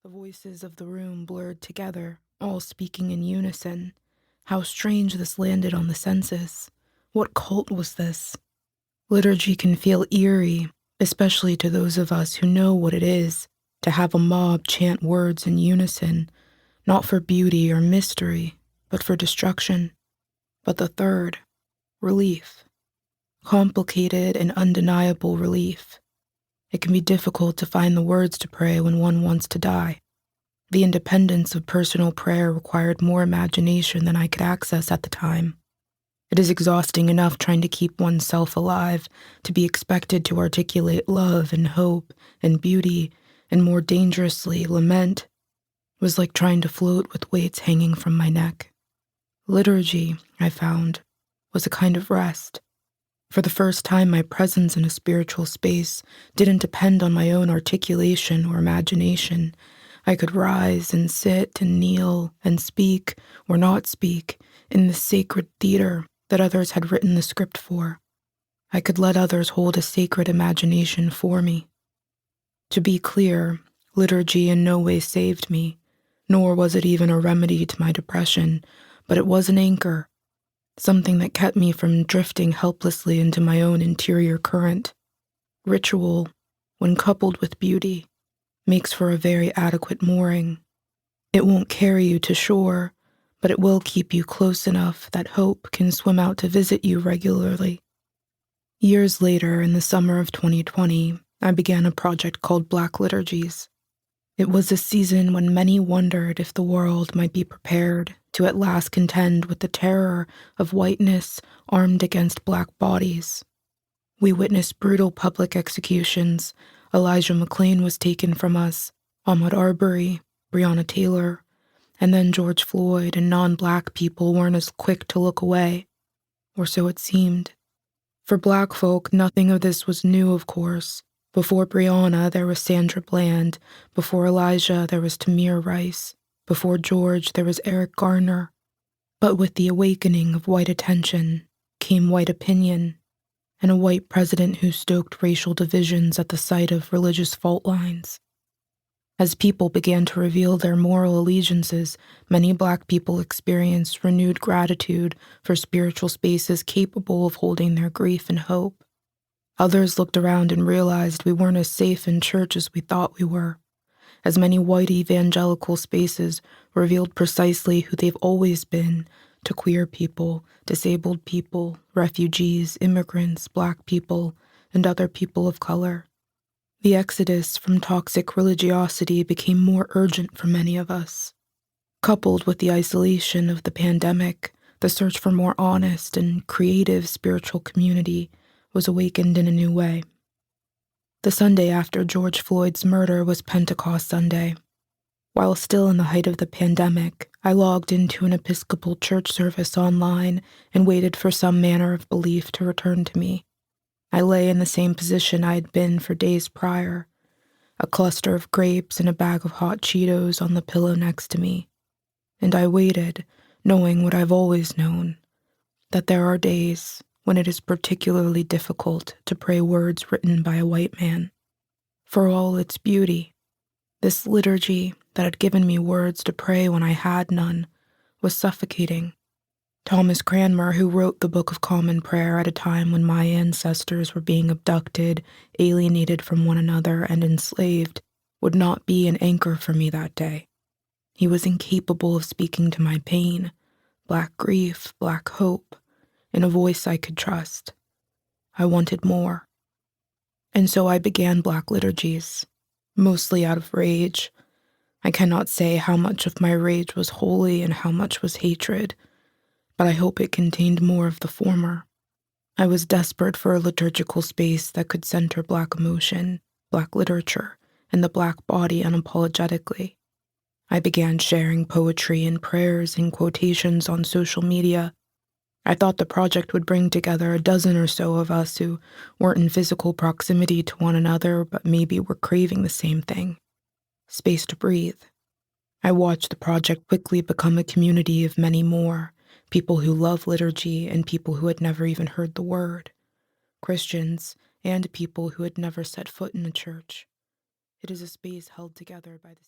The voices of the room blurred together, all speaking in unison. How strange this landed on the senses. What cult was this? Liturgy can feel eerie, especially to those of us who know what it is to have a mob chant words in unison, not for beauty or mystery, but for destruction. But the third, relief. Complicated and undeniable relief. It can be difficult to find the words to pray when one wants to die. The independence of personal prayer required more imagination than I could access at the time. It is exhausting enough trying to keep oneself alive, to be expected to articulate love and hope and beauty, and more dangerously, lament. It was like trying to float with weights hanging from my neck. Liturgy, I found, was a kind of rest. For the first time, my presence in a spiritual space didn't depend on my own articulation or imagination. I could rise and sit and kneel and speak or not speak in the sacred theater that others had written the script for. I could let others hold a sacred imagination for me. To be clear, liturgy in no way saved me, nor was it even a remedy to my depression, but it was an anchor, something that kept me from drifting helplessly into my own interior current. Ritual, when coupled with beauty, makes for a very adequate mooring. It won't carry you to shore, but it will keep you close enough that hope can swim out to visit you regularly. Years later, in the summer of 2020, I began a project called Black Liturgies. It was a season when many wondered if the world might be prepared to at last contend with the terror of whiteness armed against black bodies. We witnessed brutal public executions. Elijah McClain was taken from us, Ahmaud Arbery, Breonna Taylor, and then George Floyd and non-black people weren't as quick to look away, or so it seemed. For black folk, nothing of this was new, of course. Before Breonna, there was Sandra Bland. Before Elijah, there was Tamir Rice. Before George, there was Eric Garner. But with the awakening of white attention came white opinion, and a white president who stoked racial divisions at the sight of religious fault lines. As people began to reveal their moral allegiances, many black people experienced renewed gratitude for spiritual spaces capable of holding their grief and hope. Others looked around and realized we weren't as safe in church as we thought we were, as many white evangelical spaces revealed precisely who they've always been to queer people, disabled people, refugees, immigrants, black people, and other people of color. The exodus from toxic religiosity became more urgent for many of us. Coupled with the isolation of the pandemic, the search for more honest and creative spiritual community was awakened in a new way. The Sunday after George Floyd's murder was Pentecost Sunday. While still in the height of the pandemic, I logged into an Episcopal church service online and waited for some manner of belief to return to me. I lay in the same position I had been for days prior, a cluster of grapes and a bag of hot Cheetos on the pillow next to me. And I waited, knowing what I've always known, that there are days when it is particularly difficult to pray words written by a white man. For all its beauty, this liturgy that had given me words to pray when I had none was suffocating. Thomas Cranmer, who wrote the Book of Common Prayer at a time when my ancestors were being abducted, alienated from one another, and enslaved, would not be an anchor for me that day. He was incapable of speaking to my pain, black grief, black hope, in a voice I could trust. I wanted more. And so I began Black Liturgies, mostly out of rage. I cannot say how much of my rage was holy and how much was hatred, but I hope it contained more of the former. I was desperate for a liturgical space that could center black emotion, black literature, and the black body unapologetically. I began sharing poetry and prayers and quotations on social media. I thought the project would bring together a dozen or so of us who weren't in physical proximity to one another, but maybe were craving the same thing: space to breathe. I watched the project quickly become a community of many more, people who love liturgy and people who had never even heard the word, Christians and people who had never set foot in a church. It is a space held together by the